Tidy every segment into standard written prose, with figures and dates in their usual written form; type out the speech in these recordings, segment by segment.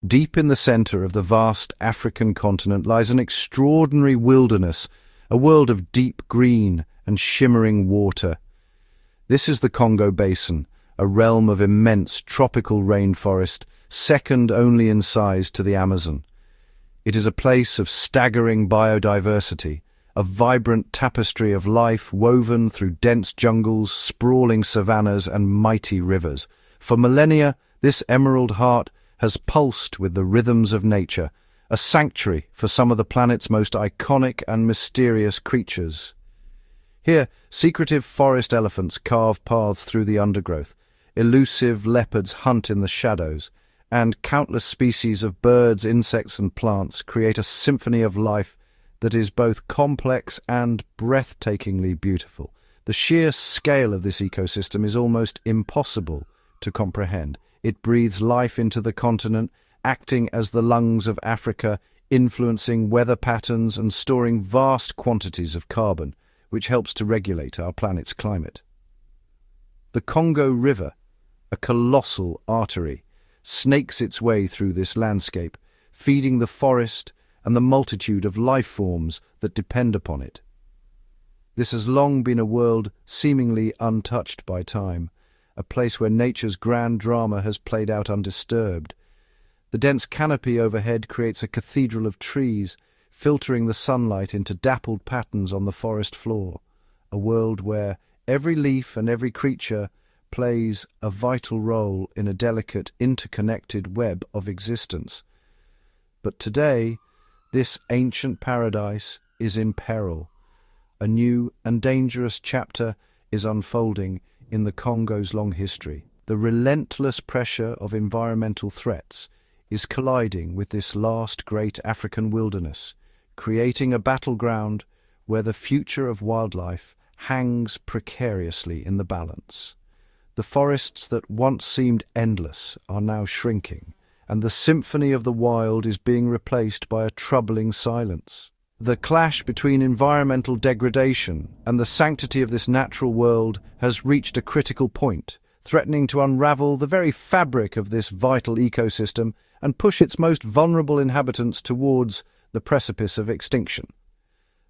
Deep in the center of the vast African continent lies an extraordinary wilderness, a world of deep green and shimmering water. This is the Congo Basin, a realm of immense tropical rainforest, second only in size to the Amazon. It is a place of staggering biodiversity, a vibrant tapestry of life woven through dense jungles, sprawling savannas, and mighty rivers. For millennia, this emerald heart has pulsed with the rhythms of nature, a sanctuary for some of the planet's most iconic and mysterious creatures. Here, secretive forest elephants carve paths through the undergrowth, elusive leopards hunt in the shadows, and countless species of birds, insects, and plants create a symphony of life that is both complex and breathtakingly beautiful. The sheer scale of this ecosystem is almost impossible to comprehend. It breathes life into the continent, acting as the lungs of Africa, influencing weather patterns and storing vast quantities of carbon, which helps to regulate our planet's climate. The Congo River, a colossal artery, snakes its way through this landscape, feeding the forest and the multitude of life forms that depend upon it. This has long been a world seemingly untouched by time, a place where nature's grand drama has played out undisturbed. The dense canopy overhead creates a cathedral of trees, filtering the sunlight into dappled patterns on the forest floor, a world where every leaf and every creature plays a vital role in a delicate, interconnected web of existence. But today, this ancient paradise is in peril. A new and dangerous chapter is unfolding in the Congo's long history. The relentless pressure of environmental threats is colliding with this last great African wilderness, creating a battleground where the future of wildlife hangs precariously in the balance. The forests that once seemed endless are now shrinking, and the symphony of the wild is being replaced by a troubling silence. The clash between environmental degradation and the sanctity of this natural world has reached a critical point, threatening to unravel the very fabric of this vital ecosystem and push its most vulnerable inhabitants towards the precipice of extinction.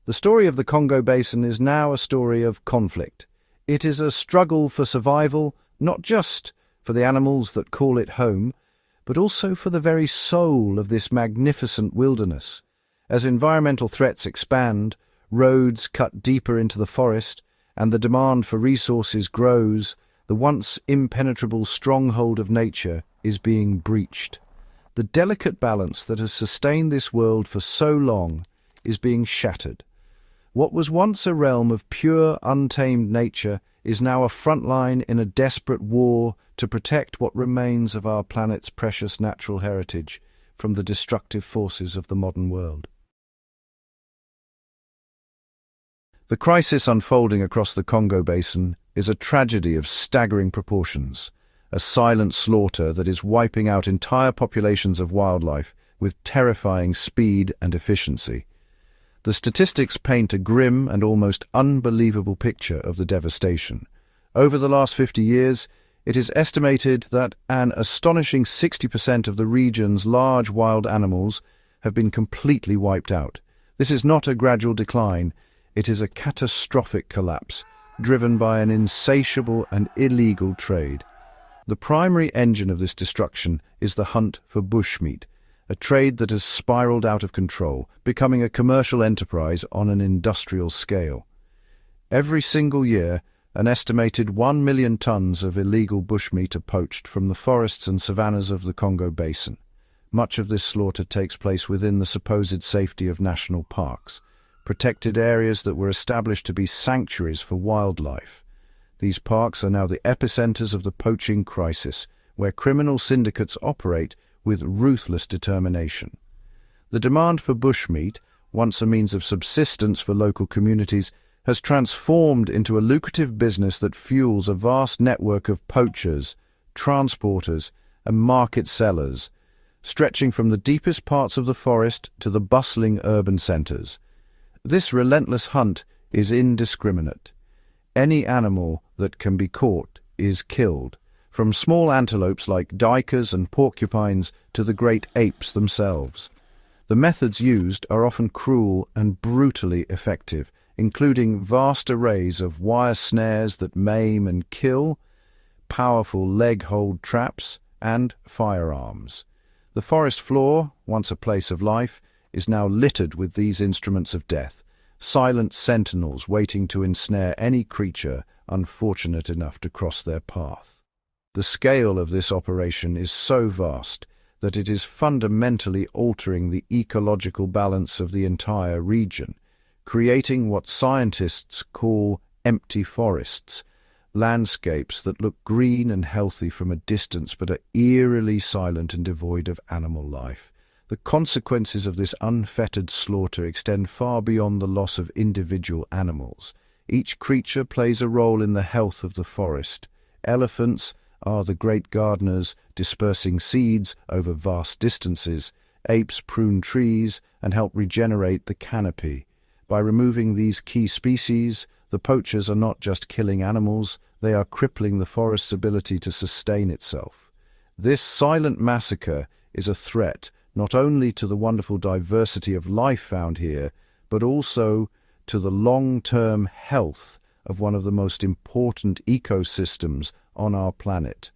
The story of the Congo Basin is now a story of conflict. It is a struggle for survival, not just for the animals that call it home, but also for the very soul of this magnificent wilderness. As environmental threats expand, roads cut deeper into the forest, and the demand for resources grows, the once impenetrable stronghold of nature is being breached. The delicate balance that has sustained this world for so long is being shattered. What was once a realm of pure, untamed nature is now a frontline in a desperate war to protect what remains of our planet's precious natural heritage from the destructive forces of the modern world. The crisis unfolding across the Congo Basin is a tragedy of staggering proportions, a silent slaughter that is wiping out entire populations of wildlife with terrifying speed and efficiency. The statistics paint a grim and almost unbelievable picture of the devastation. Over the last 50 years, it is estimated that an astonishing 60% of the region's large wild animals have been completely wiped out. This is not a gradual decline, it is a catastrophic collapse, driven by an insatiable and illegal trade. The primary engine of this destruction is the hunt for bushmeat, a trade that has spiraled out of control, becoming a commercial enterprise on an industrial scale. Every single year, an estimated 1 million tons of illegal bushmeat are poached from the forests and savannas of the Congo Basin. Much of this slaughter takes place within the supposed safety of national parks, protected areas that were established to be sanctuaries for wildlife. These parks are now the epicenters of the poaching crisis, where criminal syndicates operate with ruthless determination. The demand for bushmeat, once a means of subsistence for local communities, has transformed into a lucrative business that fuels a vast network of poachers, transporters, and market sellers, stretching from the deepest parts of the forest to the bustling urban centers. This relentless hunt is indiscriminate. Any animal that can be caught is killed, from small antelopes like duikers and porcupines to the great apes themselves. The methods used are often cruel and brutally effective, including vast arrays of wire snares that maim and kill, powerful leg-hold traps, and firearms. The forest floor, once a place of life, is now littered with these instruments of death, silent sentinels waiting to ensnare any creature unfortunate enough to cross their path. The scale of this operation is so vast that it is fundamentally altering the ecological balance of the entire region, creating what scientists call empty forests, landscapes that look green and healthy from a distance but are eerily silent and devoid of animal life. The consequences of this unfettered slaughter extend far beyond the loss of individual animals. Each creature plays a role in the health of the forest. Elephants are the great gardeners, dispersing seeds over vast distances. Apes prune trees and help regenerate the canopy. By removing these key species, the poachers are not just killing animals, they are crippling the forest's ability to sustain itself. This silent massacre is a threat not only to the wonderful diversity of life found here, but also to the long-term health of one of the most important ecosystems on our planet.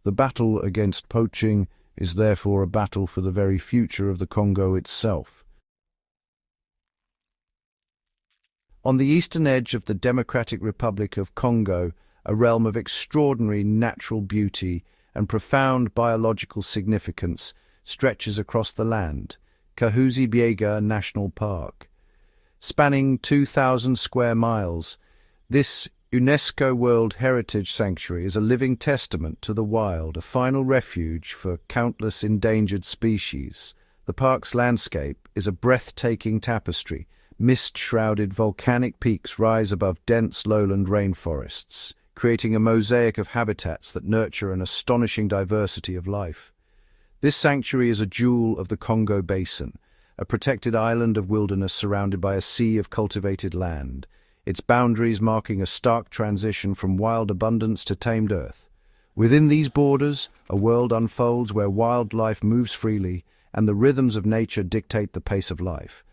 The battle against poaching is therefore a battle for the very future of the Congo itself. On the eastern edge of the Democratic Republic of Congo, a realm of extraordinary natural beauty and profound biological significance stretches across the land, Kahuzi-Biega National Park. Spanning 2,000 square miles, this UNESCO World Heritage Sanctuary is a living testament to the wild, a final refuge for countless endangered species. The park's landscape is a breathtaking tapestry. Mist-shrouded volcanic peaks rise above dense lowland rainforests, creating a mosaic of habitats that nurture an astonishing diversity of life. This sanctuary is a jewel of the Congo Basin, a protected island of wilderness surrounded by a sea of cultivated land, its boundaries marking a stark transition from wild abundance to tamed earth. Within these borders, a world unfolds where wildlife moves freely and the rhythms of nature dictate the pace of life.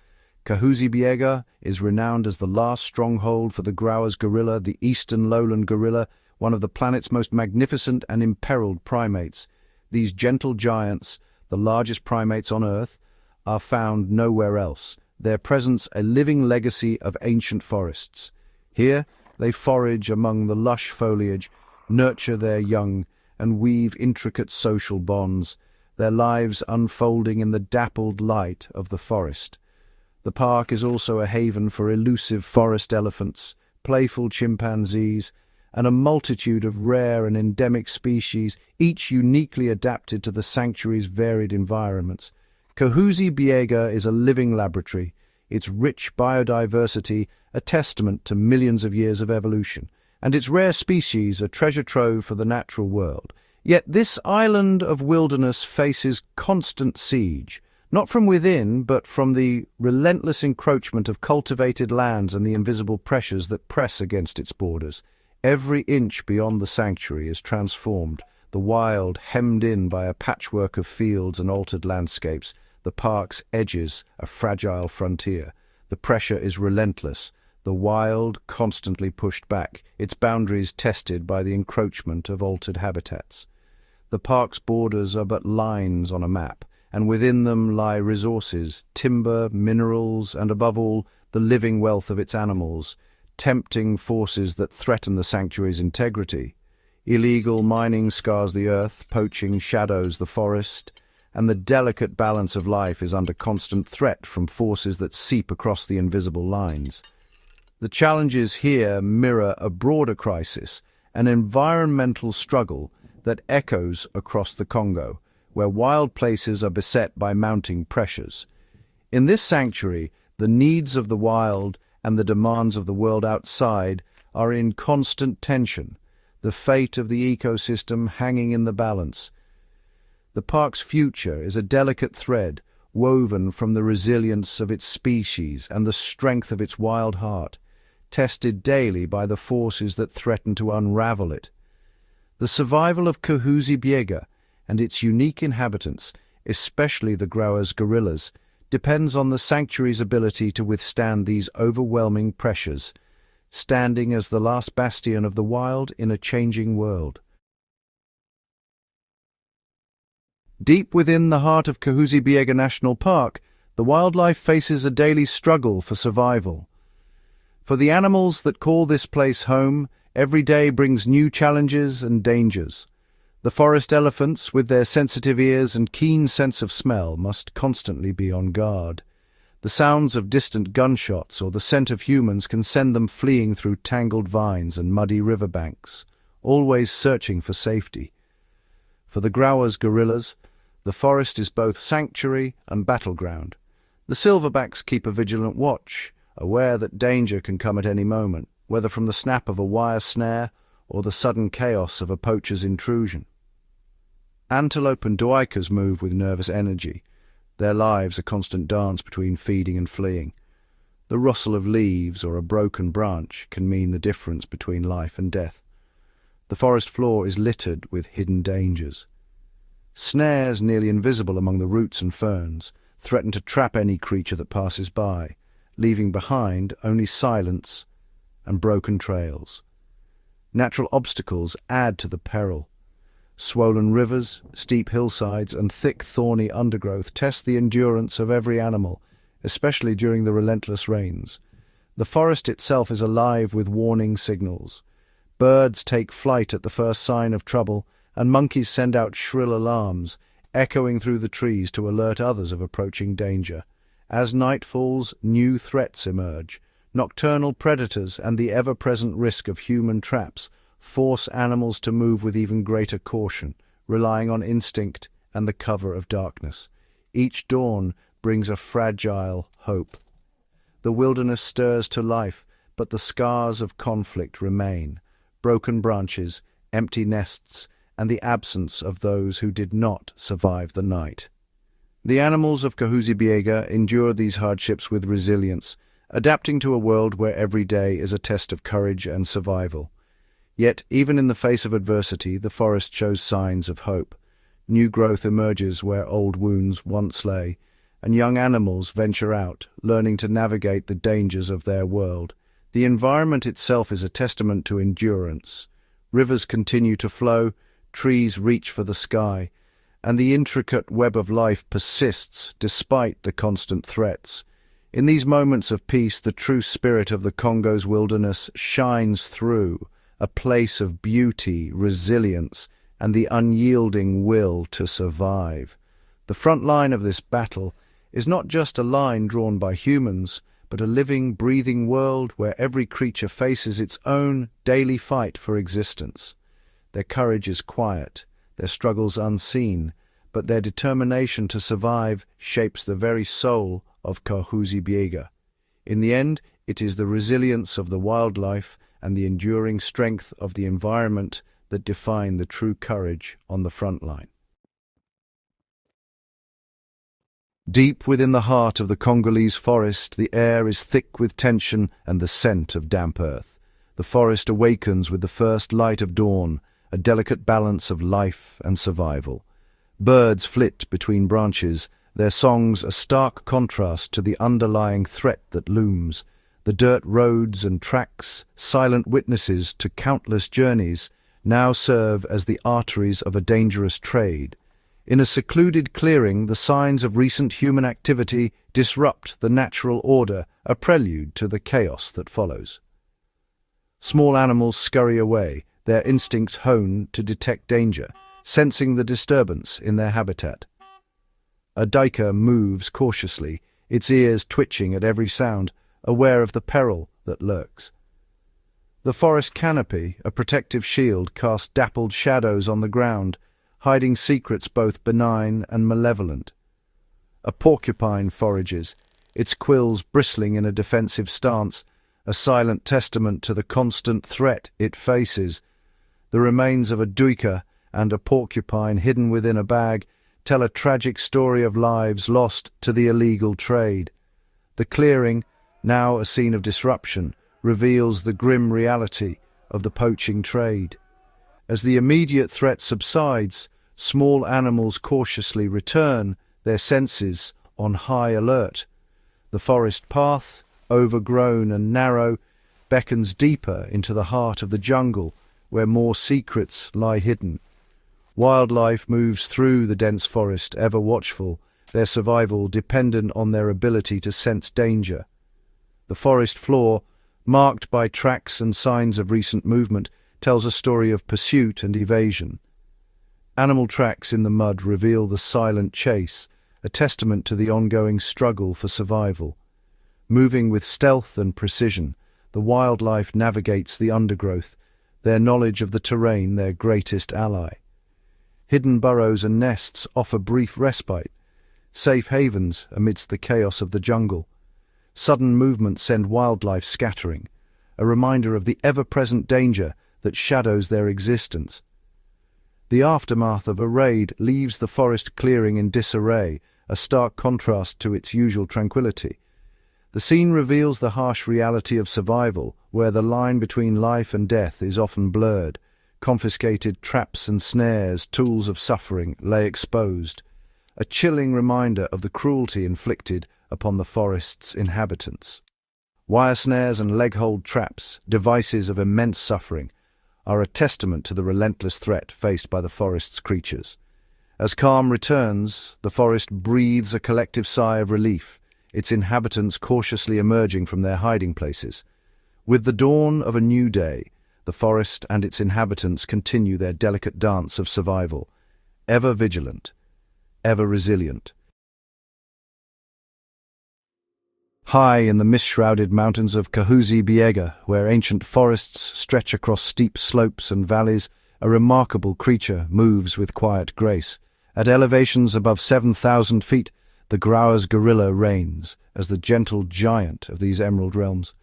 Kahuzi-Biega is renowned as the last stronghold for the Grauer's gorilla, the eastern lowland gorilla, one of the planet's most magnificent and imperiled primates. These gentle giants, the largest primates on Earth, are found nowhere else, their presence a living legacy of ancient forests. Here, they forage among the lush foliage, nurture their young, and weave intricate social bonds, their lives unfolding in the dappled light of the forest. The park is also a haven for elusive forest elephants, playful chimpanzees, and a multitude of rare and endemic species, each uniquely adapted to the sanctuary's varied environments. Kahuzi-Biega is a living laboratory, its rich biodiversity a testament to millions of years of evolution, and its rare species a treasure trove for the natural world. Yet this island of wilderness faces constant siege, not from within, but from the relentless encroachment of cultivated lands and the invisible pressures that press against its borders. Every inch beyond the sanctuary is transformed, the wild hemmed in by a patchwork of fields and altered landscapes, the park's edges a fragile frontier. The pressure is relentless, the wild constantly pushed back, its boundaries tested by the encroachment of altered habitats. The park's borders are but lines on a map, and within them lie resources, timber, minerals, and above all, the living wealth of its animals, tempting forces that threaten the sanctuary's integrity. Illegal mining scars the earth, poaching shadows the forest, and the delicate balance of life is under constant threat from forces that seep across the invisible lines. The challenges here mirror a broader crisis, an environmental struggle that echoes across the Congo, where wild places are beset by mounting pressures. In this sanctuary, the needs of the wild and the demands of the world outside are in constant tension, the fate of the ecosystem hanging in the balance. The park's future is a delicate thread woven from the resilience of its species and the strength of its wild heart, tested daily by the forces that threaten to unravel it. The survival of Kahuzi-Biega and its unique inhabitants, especially the Grauer's gorillas, depends on the sanctuary's ability to withstand these overwhelming pressures, standing as the last bastion of the wild in a changing world. Deep within the heart of Kahuzi-Biega National Park, the wildlife faces a daily struggle for survival. For the animals that call this place home, every day brings new challenges and dangers. The forest elephants, with their sensitive ears and keen sense of smell, must constantly be on guard. The sounds of distant gunshots or the scent of humans can send them fleeing through tangled vines and muddy riverbanks, always searching for safety. For the Grauer's gorillas, the forest is both sanctuary and battleground. The silverbacks keep a vigilant watch, aware that danger can come at any moment, whether from the snap of a wire snare or the sudden chaos of a poacher's intrusion. Antelope and duikers move with nervous energy, their lives a constant dance between feeding and fleeing. The rustle of leaves or a broken branch can mean the difference between life and death. The forest floor is littered with hidden dangers. Snares nearly invisible among the roots and ferns threaten to trap any creature that passes by, leaving behind only silence and broken trails. Natural obstacles add to the peril. Swollen rivers, steep hillsides, and thick thorny undergrowth test the endurance of every animal, especially during the relentless rains. The forest itself is alive with warning signals. Birds take flight at the first sign of trouble, and monkeys send out shrill alarms, echoing through the trees to alert others of approaching danger. As night falls, new threats emerge. Nocturnal predators and the ever-present risk of human traps force animals to move with even greater caution, relying on instinct and the cover of darkness. Each dawn brings a fragile hope. The wilderness stirs to life, but the scars of conflict remain: broken branches, empty nests, and the absence of those who did not survive the night. The animals of Kahuzi-Biega endure these hardships with resilience, adapting to a world where every day is a test of courage and survival. Yet, even in the face of adversity, the forest shows signs of hope. New growth emerges where old wounds once lay, and young animals venture out, learning to navigate the dangers of their world. The environment itself is a testament to endurance. Rivers continue to flow, trees reach for the sky, and the intricate web of life persists despite the constant threats. In these moments of peace, the true spirit of the Congo's wilderness shines through, a place of beauty, resilience, and the unyielding will to survive. The front line of this battle is not just a line drawn by humans, but a living, breathing world where every creature faces its own daily fight for existence. Their courage is quiet, their struggles unseen, but their determination to survive shapes the very soul of Kahuzi-Biega. In the end, it is the resilience of the wildlife and the enduring strength of the environment that define the true courage on the front line. Deep within the heart of the Congolese forest, the air is thick with tension and the scent of damp earth. The forest awakens with the first light of dawn, a delicate balance of life and survival. Birds flit between branches, their songs a stark contrast to the underlying threat that looms. The dirt roads and tracks, silent witnesses to countless journeys, now serve as the arteries of a dangerous trade. In a secluded clearing, the signs of recent human activity disrupt the natural order, a prelude to the chaos that follows. Small animals scurry away, their instincts honed to detect danger, sensing the disturbance in their habitat. A duiker moves cautiously, its ears twitching at every sound, aware of the peril that lurks. The forest canopy, a protective shield, casts dappled shadows on the ground, hiding secrets both benign and malevolent. A porcupine forages, its quills bristling in a defensive stance, a silent testament to the constant threat it faces. The remains of a duiker and a porcupine hidden within a bag tell a tragic story of lives lost to the illegal trade. The clearing, now a scene of disruption, reveals the grim reality of the poaching trade. As the immediate threat subsides, small animals cautiously return, their senses on high alert. The forest path, overgrown and narrow, beckons deeper into the heart of the jungle, where more secrets lie hidden. Wildlife moves through the dense forest, ever watchful, their survival dependent on their ability to sense danger. The forest floor, marked by tracks and signs of recent movement, tells a story of pursuit and evasion. Animal tracks in the mud reveal the silent chase, a testament to the ongoing struggle for survival. Moving with stealth and precision, the wildlife navigates the undergrowth, their knowledge of the terrain their greatest ally. Hidden burrows and nests offer brief respite, safe havens amidst the chaos of the jungle. Sudden movements send wildlife scattering, a reminder of the ever-present danger that shadows their existence. The aftermath of a raid leaves the forest clearing in disarray, a stark contrast to its usual tranquility. The scene reveals the harsh reality of survival, where the line between life and death is often blurred. Confiscated traps and snares, tools of suffering, lay exposed, a chilling reminder of the cruelty inflicted upon the forest's inhabitants. Wire snares and leg-hold traps, devices of immense suffering, are a testament to the relentless threat faced by the forest's creatures. As calm returns, the forest breathes a collective sigh of relief, its inhabitants cautiously emerging from their hiding places. With the dawn of a new day, the forest and its inhabitants continue their delicate dance of survival, ever vigilant, ever resilient. High in the mist-shrouded mountains of Kahuzi-Biega, where ancient forests stretch across steep slopes and valleys, a remarkable creature moves with quiet grace. At elevations above 7,000 feet, the Grauer's gorilla reigns as the gentle giant of these emerald realms.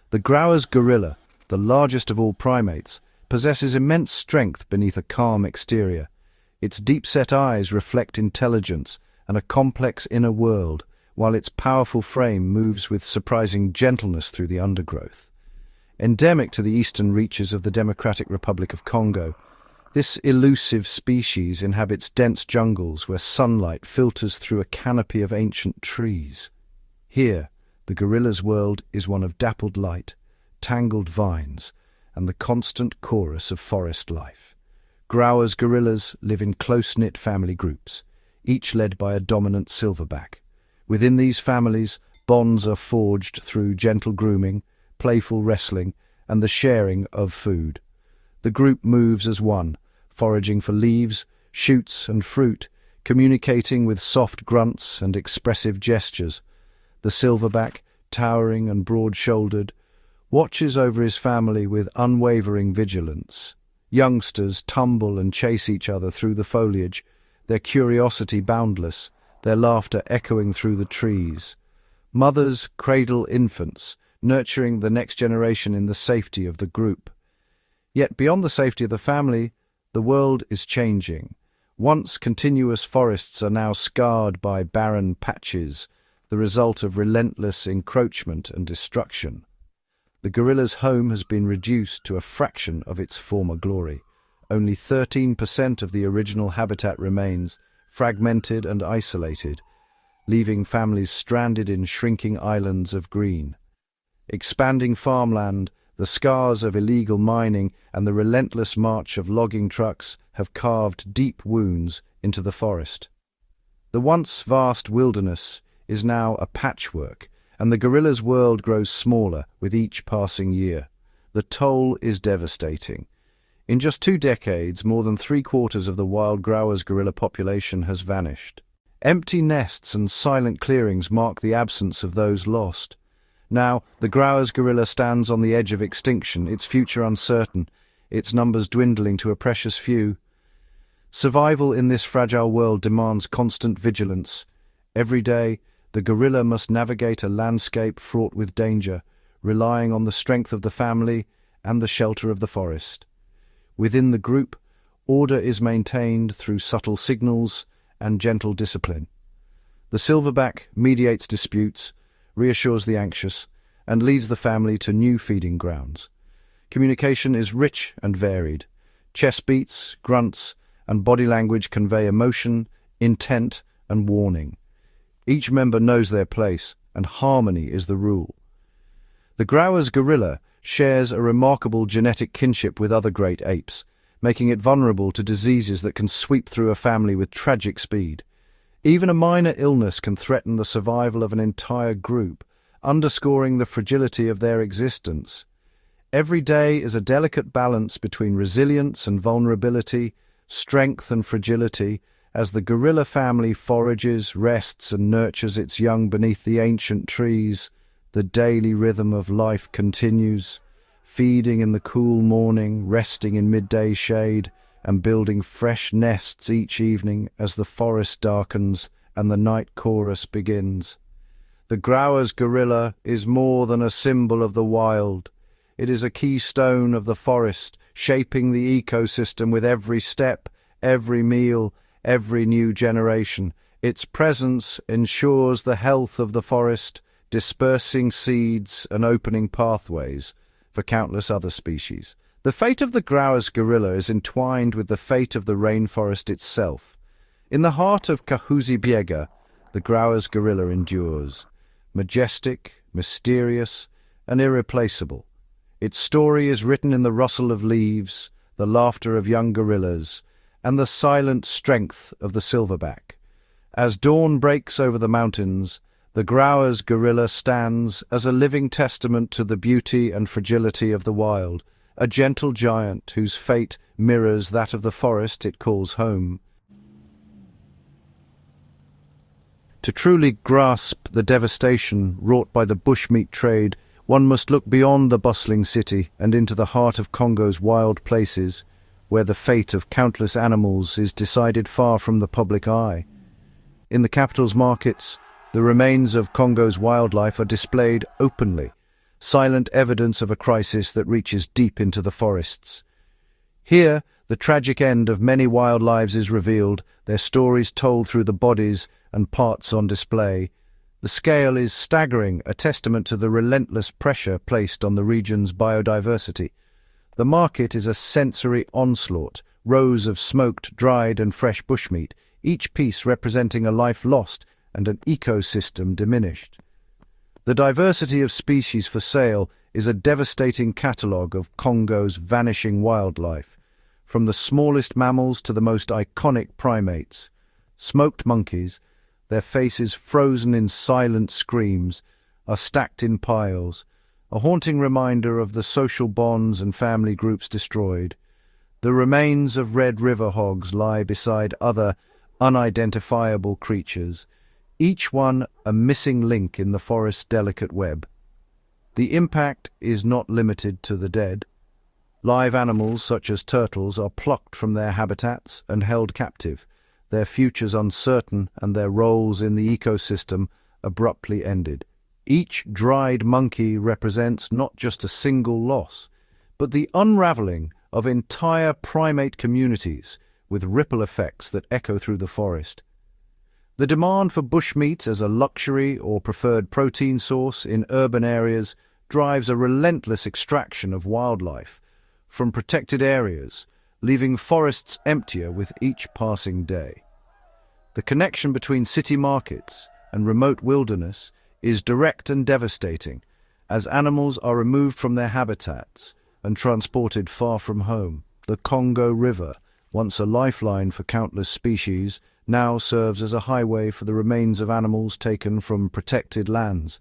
The Grauer's gorilla, the largest of all primates, possesses immense strength beneath a calm exterior. Its deep-set eyes reflect intelligence and a complex inner world, while its powerful frame moves with surprising gentleness through the undergrowth. Endemic to the eastern reaches of the Democratic Republic of Congo, this elusive species inhabits dense jungles where sunlight filters through a canopy of ancient trees. Here, the gorilla's world is one of dappled light, tangled vines, and the constant chorus of forest life. Grauer's gorillas live in close-knit family groups, each led by a dominant silverback. Within these families, bonds are forged through gentle grooming, playful wrestling, and the sharing of food. The group moves as one, foraging for leaves, shoots, and fruit, communicating with soft grunts and expressive gestures. The silverback, towering and broad-shouldered, watches over his family with unwavering vigilance. Youngsters tumble and chase each other through the foliage, their curiosity boundless, their laughter echoing through the trees. Mothers cradle infants, nurturing the next generation in the safety of the group. Yet beyond the safety of the family, the world is changing. Once continuous forests are now scarred by barren patches, the result of relentless encroachment and destruction. The gorilla's home has been reduced to a fraction of its former glory. Only 13% of the original habitat remains, fragmented and isolated, leaving families stranded in shrinking islands of green. Expanding farmland, the scars of illegal mining, and the relentless march of logging trucks have carved deep wounds into the forest. The once vast wilderness is now a patchwork, and the gorilla's world grows smaller with each passing year. The toll is devastating. In just 2 decades, more than 3/4 of the wild Grauer's gorilla population has vanished. Empty nests and silent clearings mark the absence of those lost. Now, the Grauer's gorilla stands on the edge of extinction, its future uncertain, its numbers dwindling to a precious few. Survival in this fragile world demands constant vigilance. Every day, the gorilla must navigate a landscape fraught with danger, relying on the strength of the family and the shelter of the forest. Within the group, order is maintained through subtle signals and gentle discipline. The silverback mediates disputes, reassures the anxious, and leads the family to new feeding grounds. Communication is rich and varied, Chest beats, grunts, and body language convey emotion, intent, and warning. Each member knows their place, and harmony is the rule. The Grauer's gorilla shares a remarkable genetic kinship with other great apes, making it vulnerable to diseases that can sweep through a family with tragic speed. Even a minor illness can threaten the survival of an entire group, underscoring the fragility of their existence. Every day is a delicate balance between resilience and vulnerability, strength and fragility, as the gorilla family forages, rests, and nurtures its young beneath the ancient trees. The daily rhythm of life continues, feeding in the cool morning, resting in midday shade, and building fresh nests each evening as the forest darkens and the night chorus begins. The Grauer's gorilla is more than a symbol of the wild. It is a keystone of the forest, shaping the ecosystem with every step, every meal, every new generation. Its presence ensures the health of the forest, dispersing seeds and opening pathways for countless other species. The fate of the Grauer's gorilla is entwined with the fate of the rainforest itself. In the heart of Kahuzi-Biega, the Grauer's gorilla endures, majestic, mysterious, and irreplaceable. Its story is written in the rustle of leaves, the laughter of young gorillas, and the silent strength of the silverback. As dawn breaks over the mountains, the Grauer's gorilla stands as a living testament to the beauty and fragility of the wild, a gentle giant whose fate mirrors that of the forest it calls home. To truly grasp the devastation wrought by the bushmeat trade, one must look beyond the bustling city and into the heart of Congo's wild places, where the fate of countless animals is decided far from the public eye. In the capital's markets, the remains of Congo's wildlife are displayed openly, silent evidence of a crisis that reaches deep into the forests. Here, the tragic end of many wild lives is revealed, their stories told through the bodies and parts on display. The scale is staggering, a testament to the relentless pressure placed on the region's biodiversity. The market is a sensory onslaught, rows of smoked, dried and fresh bushmeat, each piece representing a life lost and an ecosystem diminished. The diversity of species for sale is a devastating catalogue of Congo's vanishing wildlife, from the smallest mammals to the most iconic primates. Smoked monkeys, their faces frozen in silent screams, are stacked in piles, a haunting reminder of the social bonds and family groups destroyed. The remains of red river hogs lie beside other unidentifiable creatures, each one a missing link in the forest's delicate web. The impact is not limited to the dead. Live animals such as turtles are plucked from their habitats and held captive, their futures uncertain and their roles in the ecosystem abruptly ended. Each dried monkey represents not just a single loss, but the unraveling of entire primate communities with ripple effects that echo through the forest. The demand for bushmeat as a luxury or preferred protein source in urban areas drives a relentless extraction of wildlife from protected areas, leaving forests emptier with each passing day. The connection between city markets and remote wilderness is direct and devastating, as animals are removed from their habitats and transported far from home. The Congo River, once a lifeline for countless species, now serves as a highway for the remains of animals taken from protected lands.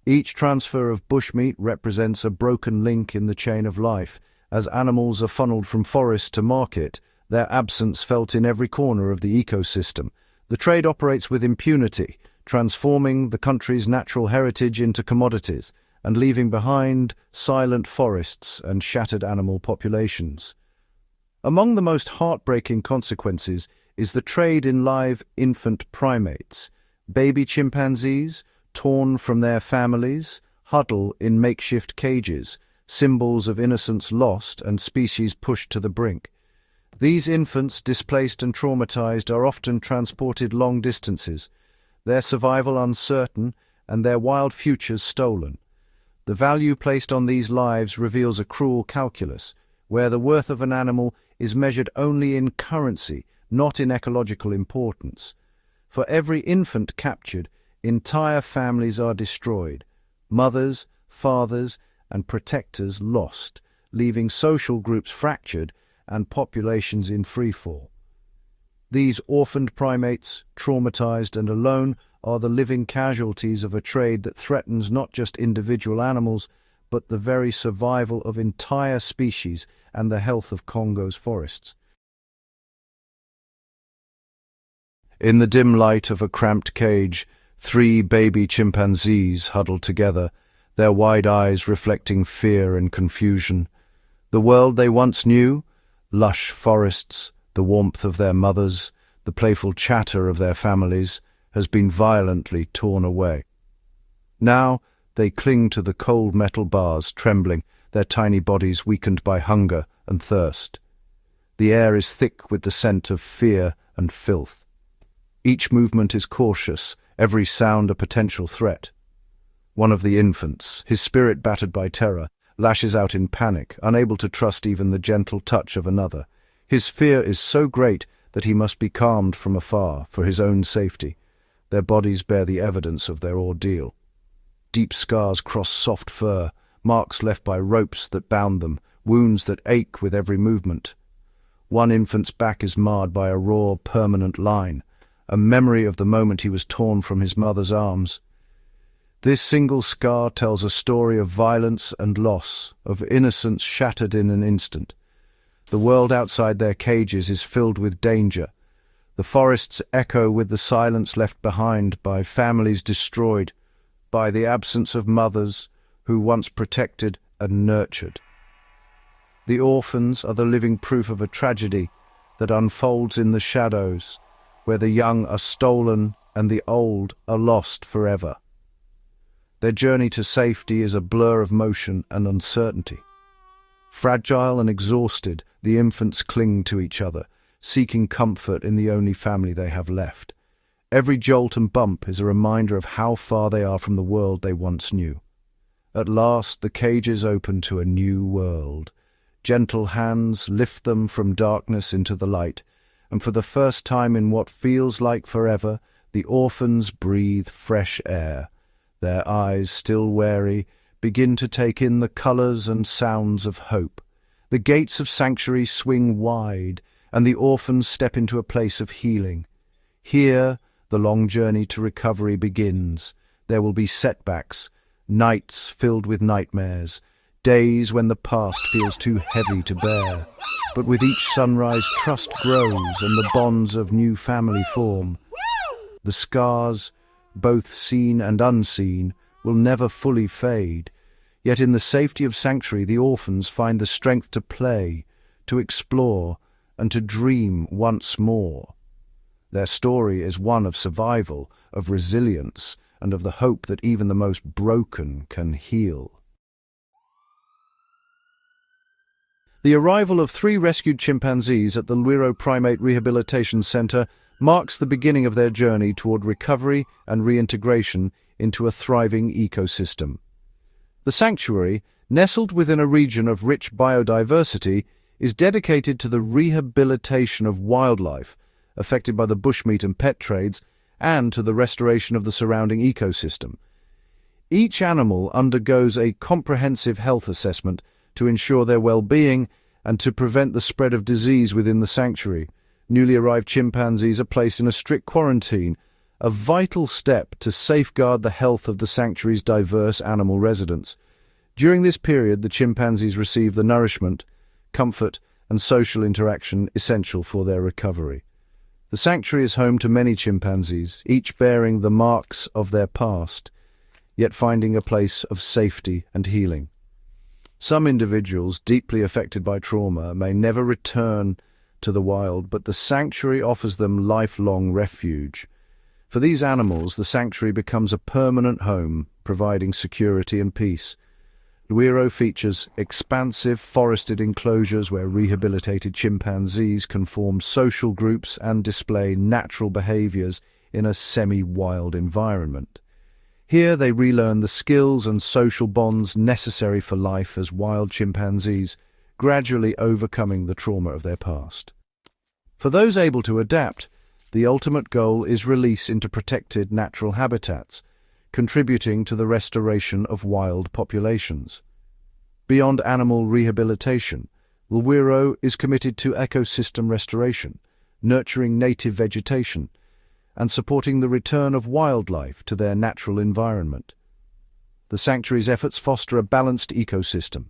Each transfer of bushmeat represents a broken link in the chain of life. As animals are funneled from forest to market, their absence felt in every corner of the ecosystem. The trade operates with impunity, transforming the country's natural heritage into commodities and leaving behind silent forests and shattered animal populations. Among the most heartbreaking consequences is the trade in live infant primates. Baby chimpanzees, torn from their families, huddle in makeshift cages, symbols of innocence lost and species pushed to the brink. These infants, displaced and traumatized, are often transported long distances, their survival uncertain and their wild futures stolen. The value placed on these lives reveals a cruel calculus. where the worth of an animal is measured only in currency, not in ecological importance. For every infant captured, entire families are destroyed, mothers, fathers, and protectors lost, leaving social groups fractured and populations in freefall. These orphaned primates, traumatized and alone, are the living casualties of a trade that threatens not just individual animals, but the very survival of entire species and the health of Congo's forests. In the dim light of a cramped cage, 3 baby chimpanzees huddled together, their wide eyes reflecting fear and confusion. The world they once knew, lush forests, the warmth of their mothers, the playful chatter of their families, has been violently torn away. Now they cling to the cold metal bars, trembling, their tiny bodies weakened by hunger and thirst. The air is thick with the scent of fear and filth. Each movement is cautious, every sound a potential threat. One of the infants, his spirit battered by terror, lashes out in panic, unable to trust even the gentle touch of another. His fear is so great that he must be calmed from afar for his own safety. Their bodies bear the evidence of their ordeal. Deep scars cross soft fur, marks left by ropes that bound them, wounds that ache with every movement. One infant's back is marred by a raw, permanent line, a memory of the moment he was torn from his mother's arms. This single scar tells a story of violence and loss, of innocence shattered in an instant. The world outside their cages is filled with danger. The forests echo with the silence left behind by families destroyed, by the absence of mothers who once protected and nurtured. The orphans are the living proof of a tragedy that unfolds in the shadows, where the young are stolen and the old are lost forever. Their journey to safety is a blur of motion and uncertainty. Fragile and exhausted, the infants cling to each other, seeking comfort in the only family they have left. Every jolt and bump is a reminder of how far they are from the world they once knew. At last, the cages open to a new world. Gentle hands lift them from darkness into the light, and for the first time in what feels like forever, the orphans breathe fresh air. Their eyes, still wary, begin to take in the colors and sounds of hope. The gates of sanctuary swing wide, and the orphans step into a place of healing. Here, the long journey to recovery begins. There will be setbacks, nights filled with nightmares, days when the past feels too heavy to bear. But with each sunrise, trust grows and the bonds of new family form. The scars, both seen and unseen, will never fully fade. Yet in the safety of sanctuary, the orphans find the strength to play, to explore, and to dream once more. Their story is one of survival, of resilience, and of the hope that even the most broken can heal. The arrival of 3 rescued chimpanzees at the Lwiro Primate Rehabilitation Center marks the beginning of their journey toward recovery and reintegration into a thriving ecosystem. The sanctuary, nestled within a region of rich biodiversity, is dedicated to the rehabilitation of wildlife affected by the bushmeat and pet trades and to the restoration of the surrounding ecosystem. Each animal undergoes a comprehensive health assessment to ensure their well-being and to prevent the spread of disease within the sanctuary. Newly arrived chimpanzees are placed in a strict quarantine, a vital step to safeguard the health of the sanctuary's diverse animal residents. During this period, the chimpanzees receive the nourishment, comfort, and social interaction essential for their recovery. The sanctuary is home to many chimpanzees, each bearing the marks of their past, yet finding a place of safety and healing. Some individuals, deeply affected by trauma, may never return to the wild, but the sanctuary offers them lifelong refuge. For these animals, the sanctuary becomes a permanent home, providing security and peace. Lwiro features expansive forested enclosures where rehabilitated chimpanzees can form social groups and display natural behaviors in a semi-wild environment. Here they relearn the skills and social bonds necessary for life as wild chimpanzees, gradually overcoming the trauma of their past. For those able to adapt, the ultimate goal is release into protected natural habitats, contributing to the restoration of wild populations. Beyond animal rehabilitation, Lwiro is committed to ecosystem restoration, nurturing native vegetation, and supporting the return of wildlife to their natural environment. The sanctuary's efforts foster a balanced ecosystem,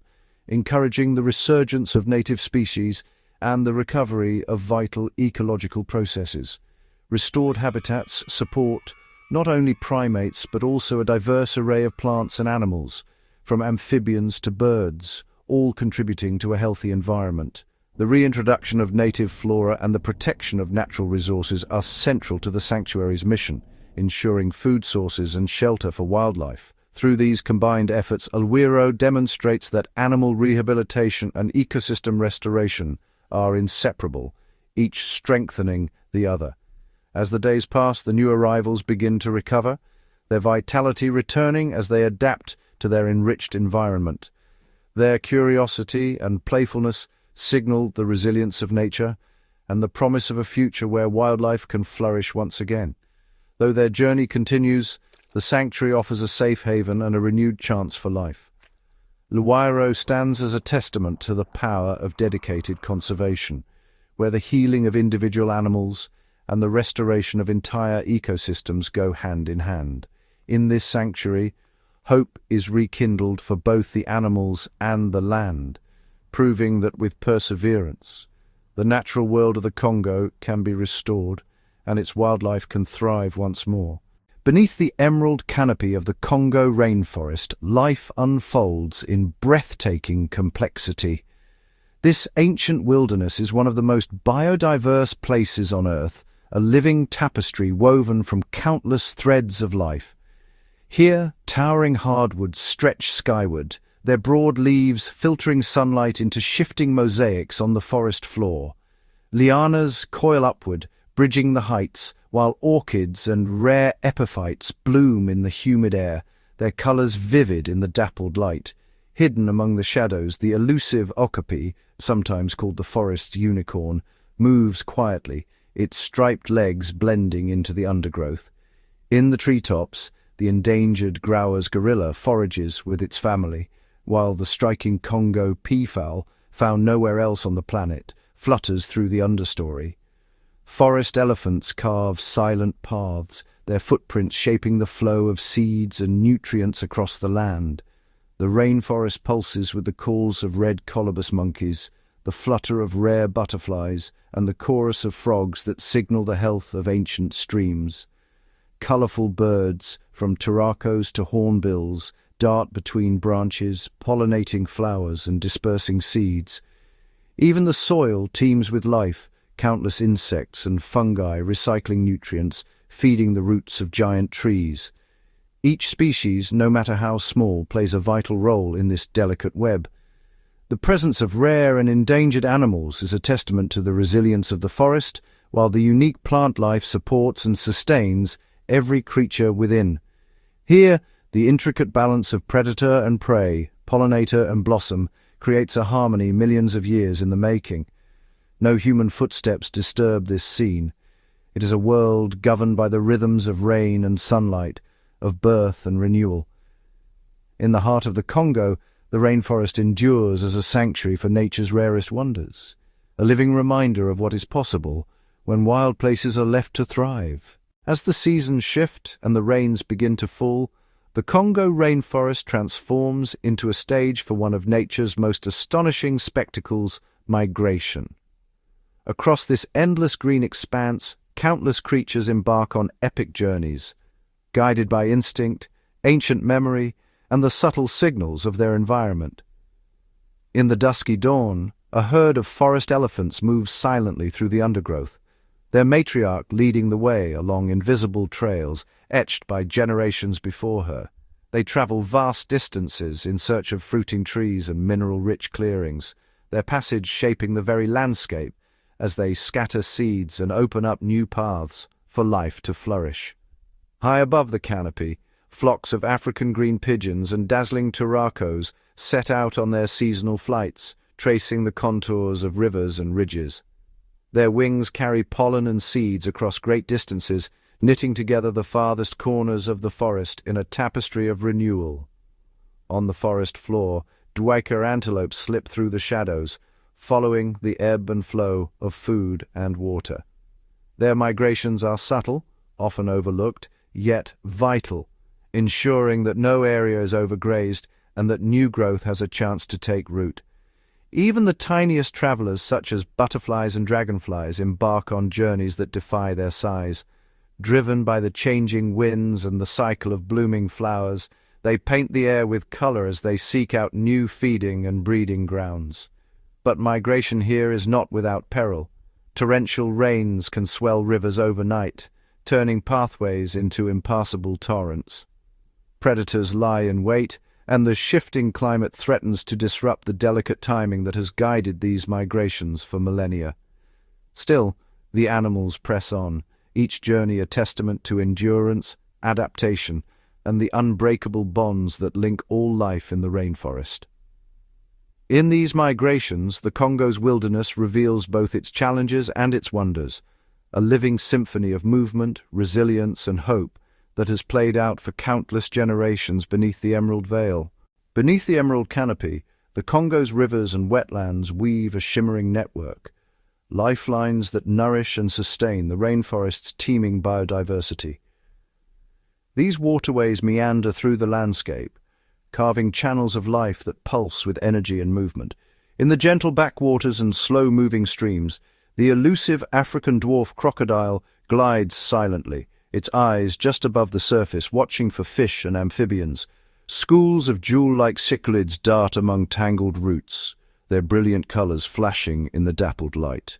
encouraging the resurgence of native species and the recovery of vital ecological processes. Restored habitats support not only primates but also a diverse array of plants and animals, from amphibians to birds, all contributing to a healthy environment. The reintroduction of native flora and the protection of natural resources are central to the sanctuary's mission, ensuring food sources and shelter for wildlife. Through these combined efforts, Lwiro demonstrates that animal rehabilitation and ecosystem restoration are inseparable, each strengthening the other. As the days pass, the new arrivals begin to recover, their vitality returning as they adapt to their enriched environment. Their curiosity and playfulness signal the resilience of nature and the promise of a future where wildlife can flourish once again. Though their journey continues, the sanctuary offers a safe haven and a renewed chance for life. Lwiro stands as a testament to the power of dedicated conservation, where the healing of individual animals and the restoration of entire ecosystems go hand in hand. In this sanctuary, hope is rekindled for both the animals and the land, proving that with perseverance, the natural world of the Congo can be restored and its wildlife can thrive once more. Beneath the emerald canopy of the Congo rainforest, life unfolds in breathtaking complexity. This ancient wilderness is one of the most biodiverse places on Earth, a living tapestry woven from countless threads of life. Here, towering hardwoods stretch skyward, their broad leaves filtering sunlight into shifting mosaics on the forest floor. Lianas coil upward, bridging the heights, while orchids and rare epiphytes bloom in the humid air, their colors vivid in the dappled light. Hidden among the shadows, the elusive okapi, sometimes called the forest's unicorn, moves quietly, its striped legs blending into the undergrowth. In the treetops, the endangered Grauer's gorilla forages with its family, while the striking Congo peafowl, found nowhere else on the planet, flutters through the understory. Forest elephants carve silent paths, their footprints shaping the flow of seeds and nutrients across the land. The rainforest pulses with the calls of red colobus monkeys, the flutter of rare butterflies, and the chorus of frogs that signal the health of ancient streams. Colorful birds, from turacos to hornbills, dart between branches, pollinating flowers and dispersing seeds. Even the soil teems with life, countless insects and fungi recycling nutrients, feeding the roots of giant trees. Each species, no matter how small, plays a vital role in this delicate web. The presence of rare and endangered animals is a testament to the resilience of the forest, while the unique plant life supports and sustains every creature within. Here, the intricate balance of predator and prey, pollinator and blossom, creates a harmony millions of years in the making. No human footsteps disturb this scene. It is a world governed by the rhythms of rain and sunlight, of birth and renewal. In the heart of the Congo, the rainforest endures as a sanctuary for nature's rarest wonders, a living reminder of what is possible when wild places are left to thrive. As the seasons shift and the rains begin to fall, the Congo rainforest transforms into a stage for one of nature's most astonishing spectacles, migration. Across this endless green expanse, countless creatures embark on epic journeys, guided by instinct, ancient memory, and the subtle signals of their environment. In the dusky dawn, a herd of forest elephants moves silently through the undergrowth, their matriarch leading the way along invisible trails etched by generations before her. They travel vast distances in search of fruiting trees and mineral-rich clearings, their passage shaping the very landscape as they scatter seeds and open up new paths for life to flourish. High above the canopy, flocks of African green pigeons and dazzling turacos set out on their seasonal flights, tracing the contours of rivers and ridges. Their wings carry pollen and seeds across great distances, knitting together the farthest corners of the forest in a tapestry of renewal. On the forest floor, duiker antelopes slip through the shadows, following the ebb and flow of food and water. Their migrations are subtle, often overlooked, yet vital, ensuring that no area is overgrazed and that new growth has a chance to take root. Even the tiniest travelers, such as butterflies and dragonflies, embark on journeys that defy their size. Driven by the changing winds and the cycle of blooming flowers, they paint the air with color as they seek out new feeding and breeding grounds. But migration here is not without peril. Torrential rains can swell rivers overnight, turning pathways into impassable torrents. Predators lie in wait, and the shifting climate threatens to disrupt the delicate timing that has guided these migrations for millennia. Still, the animals press on, each journey a testament to endurance, adaptation, and the unbreakable bonds that link all life in the rainforest. In these migrations, the Congo's wilderness reveals both its challenges and its wonders, a living symphony of movement, resilience, and hope that has played out for countless generations beneath the emerald veil. Beneath the emerald canopy, the Congo's rivers and wetlands weave a shimmering network, lifelines that nourish and sustain the rainforest's teeming biodiversity. These waterways meander through the landscape, carving channels of life that pulse with energy and movement. In the gentle backwaters and slow-moving streams, the elusive African dwarf crocodile glides silently, its eyes just above the surface, watching for fish and amphibians. Schools of jewel-like cichlids dart among tangled roots, their brilliant colors flashing in the dappled light.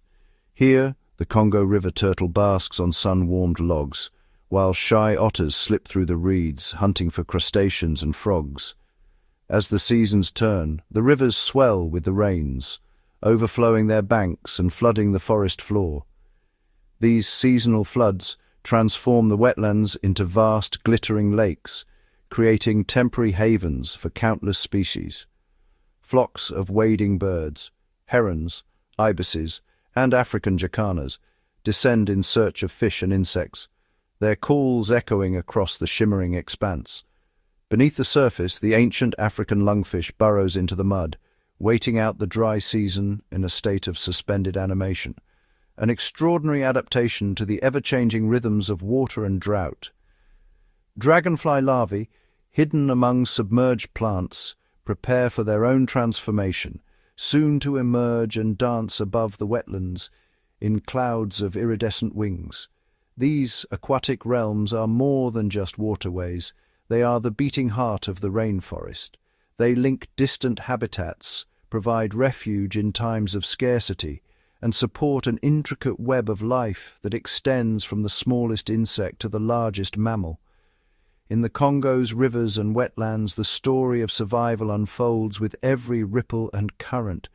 Here, the Congo River turtle basks on sun-warmed logs, while shy otters slip through the reeds, hunting for crustaceans and frogs. As the seasons turn, the rivers swell with the rains, overflowing their banks and flooding the forest floor. These seasonal floods transform the wetlands into vast, glittering lakes, creating temporary havens for countless species. Flocks of wading birds, herons, ibises, and African jacanas descend in search of fish and insects, their calls echoing across the shimmering expanse. Beneath the surface, the ancient African lungfish burrows into the mud, waiting out the dry season in a state of suspended animation, an extraordinary adaptation to the ever-changing rhythms of water and drought. Dragonfly larvae, hidden among submerged plants, prepare for their own transformation, soon to emerge and dance above the wetlands in clouds of iridescent wings. These aquatic realms are more than just waterways. They are the beating heart of the rainforest. They link distant habitats, provide refuge in times of scarcity, and support an intricate web of life that extends from the smallest insect to the largest mammal. In the Congo's rivers and wetlands, the story of survival unfolds with every ripple and current,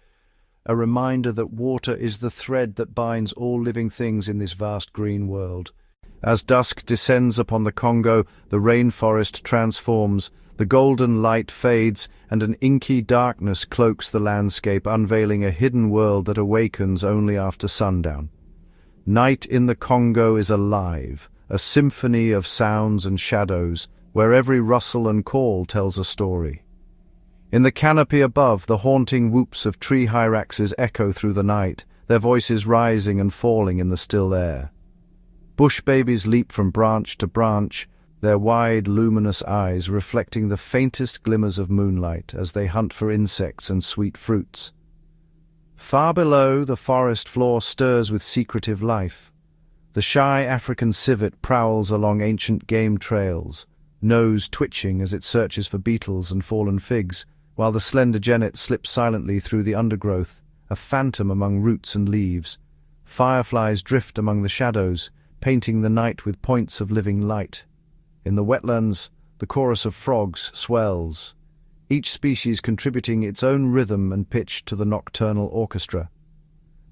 a reminder that water is the thread that binds all living things in this vast green world. As dusk descends upon the Congo, the rainforest transforms, the golden light fades, and an inky darkness cloaks the landscape, unveiling a hidden world that awakens only after sundown. Night in the Congo is alive, a symphony of sounds and shadows, where every rustle and call tells a story. In the canopy above, the haunting whoops of tree hyraxes echo through the night, their voices rising and falling in the still air. Bush babies leap from branch to branch, their wide, luminous eyes reflecting the faintest glimmers of moonlight as they hunt for insects and sweet fruits. Far below, the forest floor stirs with secretive life. The shy African civet prowls along ancient game trails, nose twitching as it searches for beetles and fallen figs, while the slender genet slips silently through the undergrowth, a phantom among roots and leaves. Fireflies drift among the shadows, painting the night with points of living light. In the wetlands, the chorus of frogs swells, each species contributing its own rhythm and pitch to the nocturnal orchestra.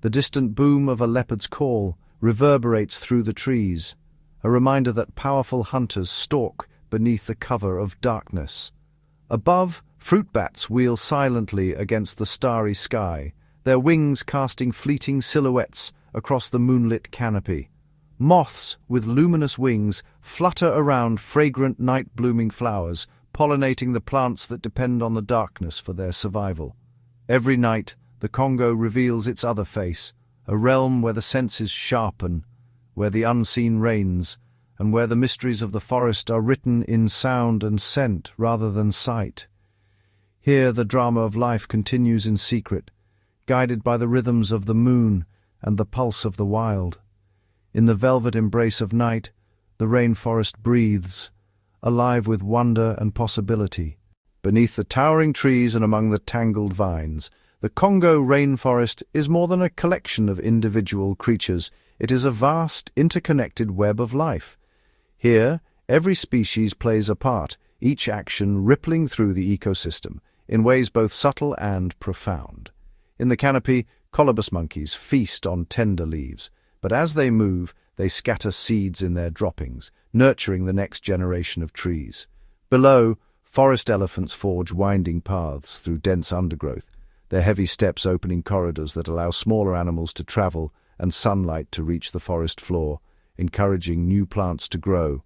The distant boom of a leopard's call reverberates through the trees, a reminder that powerful hunters stalk beneath the cover of darkness. Above, Fruit bats wheel silently against the starry sky, their wings casting fleeting silhouettes across the moonlit canopy. Moths with luminous wings flutter around fragrant night-blooming flowers, pollinating the plants that depend on the darkness for their survival. Every night, the Congo reveals its other face, a realm where the senses sharpen, where the unseen reigns, and where the mysteries of the forest are written in sound and scent rather than sight. Here the drama of life continues in secret, guided by the rhythms of the moon and the pulse of the wild. In the velvet embrace of night, the rainforest breathes, alive with wonder and possibility. Beneath the towering trees and among the tangled vines, the Congo rainforest is more than a collection of individual creatures. It is a vast, interconnected web of life. Here, every species plays a part, each action rippling through the ecosystem, in ways both subtle and profound. In the canopy, colobus monkeys feast on tender leaves, but as they move, they scatter seeds in their droppings, nurturing the next generation of trees. Below, forest elephants forge winding paths through dense undergrowth, their heavy steps opening corridors that allow smaller animals to travel and sunlight to reach the forest floor, encouraging new plants to grow.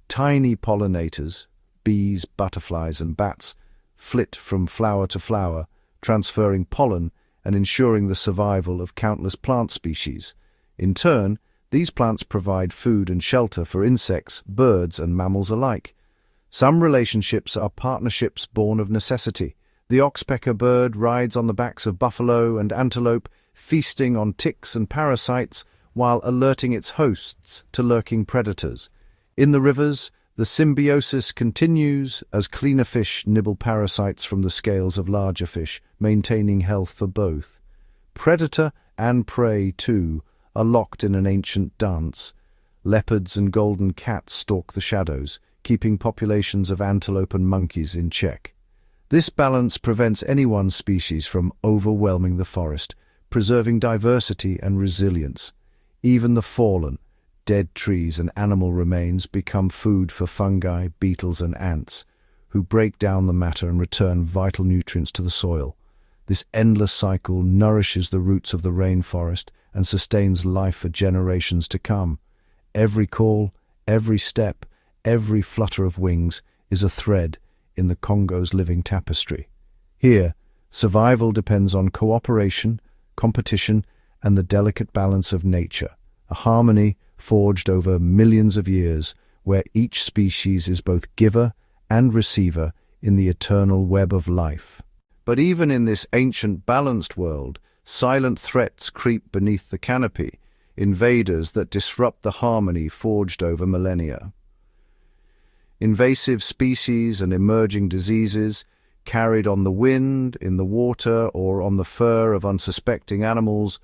Tiny pollinators, bees, butterflies, and bats, flit from flower to flower, transferring pollen and ensuring the survival of countless plant species. In turn, these plants provide food and shelter for insects, birds, and mammals alike. Some relationships are partnerships born of necessity. The oxpecker bird rides on the backs of buffalo and antelope, feasting on ticks and parasites while alerting its hosts to lurking predators. In the rivers, the symbiosis continues as cleaner fish nibble parasites from the scales of larger fish, maintaining health for both. Predator and prey, too, are locked in an ancient dance. Leopards and golden cats stalk the shadows, keeping populations of antelope and monkeys in check. This balance prevents any one species from overwhelming the forest, preserving diversity and resilience. Even the fallen, dead trees and animal remains become food for fungi, beetles, and ants, who break down the matter and return vital nutrients to the soil. This endless cycle nourishes the roots of the rainforest and sustains life for generations to come. Every call, every step, every flutter of wings is a thread in the Congo's living tapestry. Here, survival depends on cooperation, competition, and the delicate balance of nature, a harmony forged over millions of years where each species is both giver and receiver in the eternal web of life. But even in this ancient balanced world, silent threats creep beneath the canopy, invaders that disrupt the harmony forged over millennia. Invasive species and emerging diseases, carried on the wind, in the water, or on the fur of unsuspecting animals,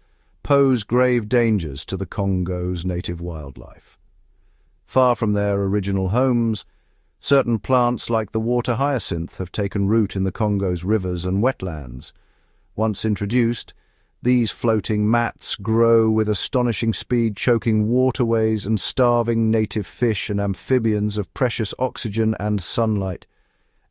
pose grave dangers to the Congo's native wildlife. Far from their original homes, certain plants like the water hyacinth have taken root in the Congo's rivers and wetlands. Once introduced, these floating mats grow with astonishing speed, choking waterways and starving native fish and amphibians of precious oxygen and sunlight.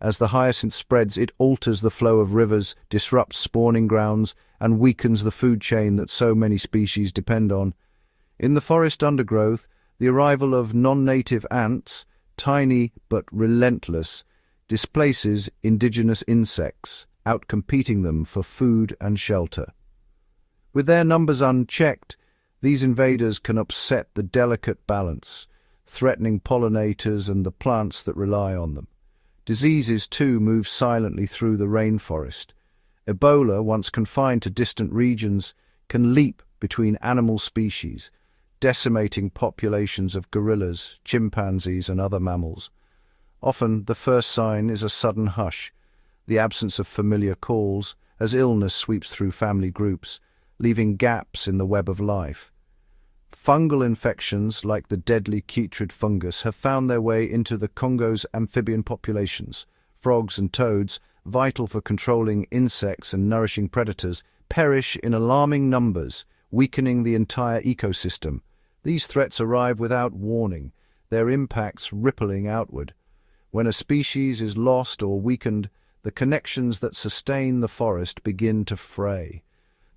As the hyacinth spreads, it alters the flow of rivers, disrupts spawning grounds, and weakens the food chain that so many species depend on. In the forest undergrowth, the arrival of non-native ants, tiny but relentless, displaces indigenous insects, outcompeting them for food and shelter. With their numbers unchecked, these invaders can upset the delicate balance, threatening pollinators and the plants that rely on them. Diseases, too, move silently through the rainforest. Ebola, once confined to distant regions, can leap between animal species, decimating populations of gorillas, chimpanzees, and other mammals. Often, the first sign is a sudden hush, the absence of familiar calls, as illness sweeps through family groups, leaving gaps in the web of life. Fungal infections like the deadly chytrid fungus have found their way into the Congo's amphibian populations. Frogs and toads, vital for controlling insects and nourishing predators, perish in alarming numbers, weakening the entire ecosystem. These threats arrive without warning, their impacts rippling outward. When a species is lost or weakened, the connections that sustain the forest begin to fray.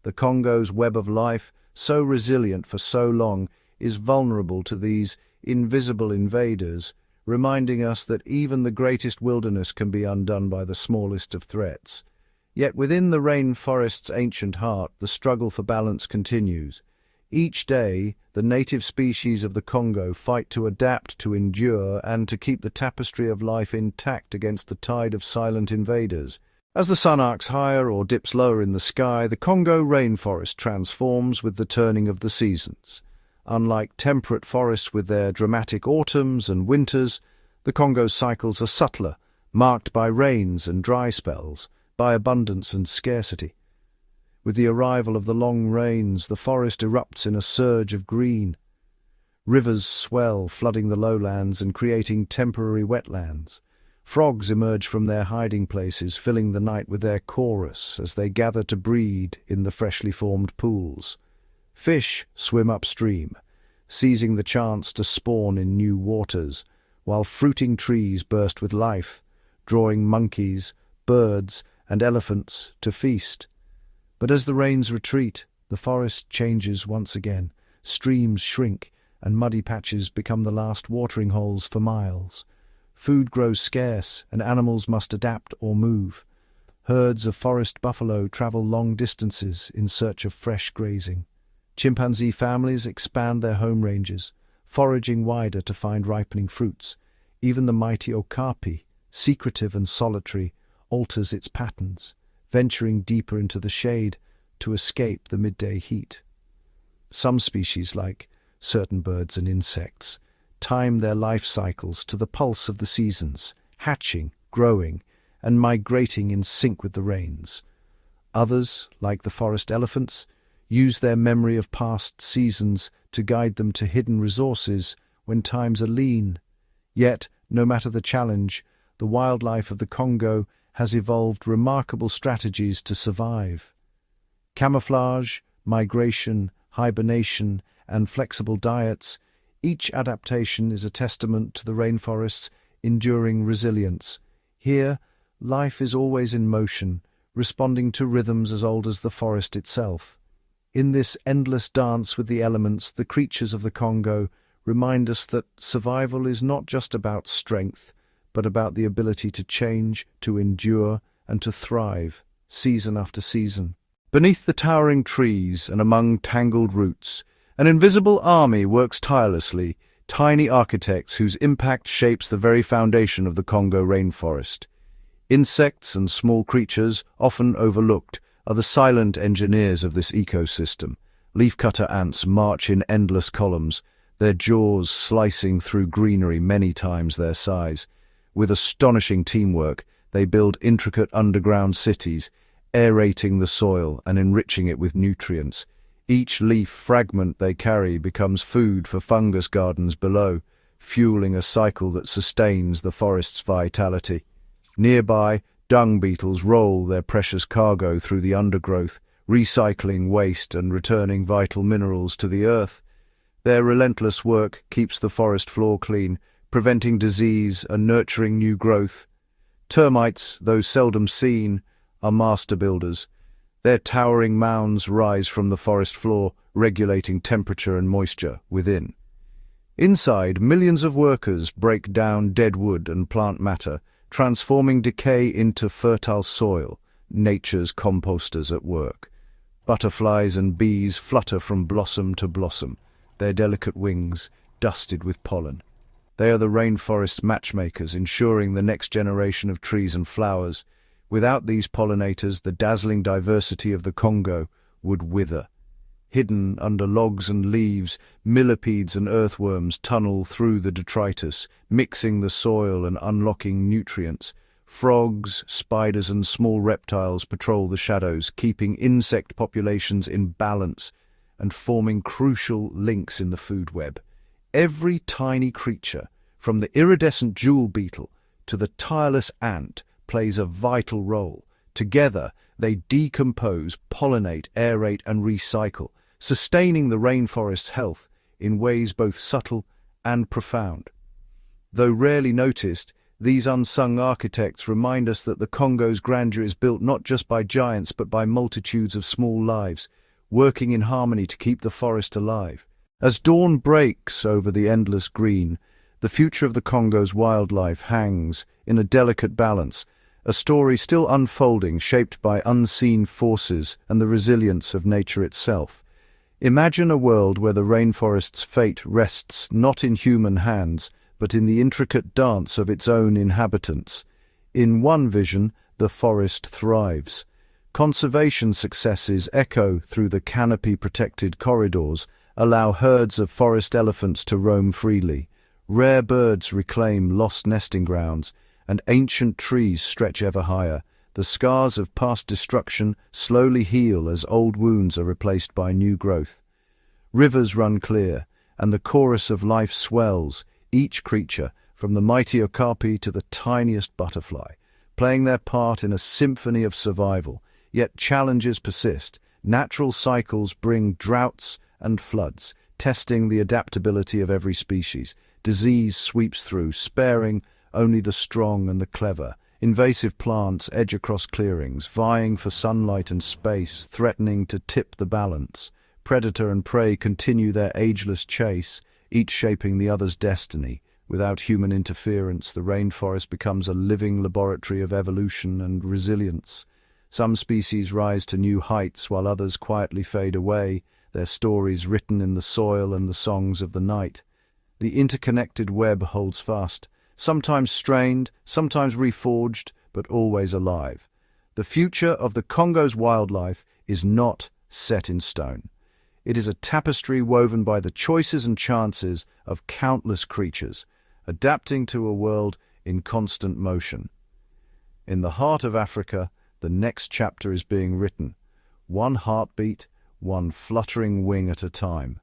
The Congo's web of life, so resilient for so long, is vulnerable to these invisible invaders, reminding us that even the greatest wilderness can be undone by the smallest of threats. Yet within the rainforest's ancient heart, the struggle for balance continues. Each day, the native species of the Congo fight to adapt, to endure, and to keep the tapestry of life intact against the tide of silent invaders. As the sun arcs higher or dips lower in the sky, the Congo rainforest transforms with the turning of the seasons. Unlike temperate forests with their dramatic autumns and winters, the Congo's cycles are subtler, marked by rains and dry spells, by abundance and scarcity. With the arrival of the long rains, the forest erupts in a surge of green. Rivers swell, flooding the lowlands and creating temporary wetlands. Frogs emerge from their hiding places, filling the night with their chorus as they gather to breed in the freshly formed pools. Fish swim upstream, seizing the chance to spawn in new waters, while fruiting trees burst with life, drawing monkeys, birds, and elephants to feast. But as the rains retreat, the forest changes once again. Streams shrink, and muddy patches become the last watering holes for miles. Food grows scarce, and animals must adapt or move. Herds of forest buffalo travel long distances in search of fresh grazing. Chimpanzee families expand their home ranges, foraging wider to find ripening fruits. Even the mighty okapi, secretive and solitary, alters its patterns, venturing deeper into the shade to escape the midday heat. Some species, like certain birds and insects, time their life cycles to the pulse of the seasons, hatching, growing, and migrating in sync with the rains. Others, like the forest elephants, use their memory of past seasons to guide them to hidden resources when times are lean. Yet, no matter the challenge, the wildlife of the Congo has evolved remarkable strategies to survive. Camouflage, migration, hibernation, and flexible diets, each adaptation is a testament to the rainforest's enduring resilience. Here, life is always in motion, responding to rhythms as old as the forest itself. In this endless dance with the elements, the creatures of the Congo remind us that survival is not just about strength, but about the ability to change, to endure, and to thrive, season after season. Beneath the towering trees and among tangled roots, an invisible army works tirelessly, tiny architects whose impact shapes the very foundation of the Congo rainforest. Insects and small creatures, often overlooked, are the silent engineers of this ecosystem. Leafcutter ants march in endless columns, their jaws slicing through greenery many times their size. With astonishing teamwork, they build intricate underground cities, aerating the soil and enriching it with nutrients. Each leaf fragment they carry becomes food for fungus gardens below, fueling a cycle that sustains the forest's vitality. Nearby, dung beetles roll their precious cargo through the undergrowth, recycling waste and returning vital minerals to the earth. Their relentless work keeps the forest floor clean, preventing disease and nurturing new growth. Termites, though seldom seen, are master builders. Their towering mounds rise from the forest floor, regulating temperature and moisture within. Inside, millions of workers break down dead wood and plant matter, transforming decay into fertile soil, nature's composters at work. Butterflies and bees flutter from blossom to blossom, their delicate wings dusted with pollen. They are the rainforest matchmakers, ensuring the next generation of trees and flowers. Without these pollinators, the dazzling diversity of the Congo would wither. Hidden under logs and leaves, millipedes and earthworms tunnel through the detritus, mixing the soil and unlocking nutrients. Frogs, spiders and small reptiles patrol the shadows, keeping insect populations in balance and forming crucial links in the food web. Every tiny creature, from the iridescent jewel beetle to the tireless ant, plays a vital role. Together, they decompose, pollinate, aerate, and recycle, sustaining the rainforest's health in ways both subtle and profound. Though rarely noticed, These unsung architects remind us that the Congo's grandeur is built not just by giants but by multitudes of small lives, working in harmony to keep the forest alive. As dawn breaks over the endless green, the future of the Congo's wildlife hangs in a delicate balance, a story still unfolding, shaped by unseen forces and the resilience of nature itself. Imagine a world where the rainforest's fate rests not in human hands, but in the intricate dance of its own inhabitants. In one vision, the forest thrives. Conservation successes echo through the canopy-protected corridors, allow herds of forest elephants to roam freely. Rare birds reclaim lost nesting grounds, and ancient trees stretch ever higher. The scars of past destruction slowly heal as old wounds are replaced by new growth. Rivers run clear, and the chorus of life swells, each creature, from the mighty okapi to the tiniest butterfly, playing their part in a symphony of survival. Yet challenges persist. Natural cycles bring droughts and floods, testing the adaptability of every species. Disease sweeps through, sparing only the strong and the clever. Invasive plants edge across clearings, vying for sunlight and space, threatening to tip the balance. Predator and prey continue their ageless chase, each shaping the other's destiny. Without human interference, the rainforest becomes a living laboratory of evolution and resilience. Some species rise to new heights while others quietly fade away, their stories written in the soil and the songs of the night. The interconnected web holds fast, sometimes strained, sometimes reforged, but always alive. The future of the Congo's wildlife is not set in stone. It is a tapestry woven by the choices and chances of countless creatures, adapting to a world in constant motion. In the heart of Africa, the next chapter is being written, one heartbeat, one fluttering wing at a time.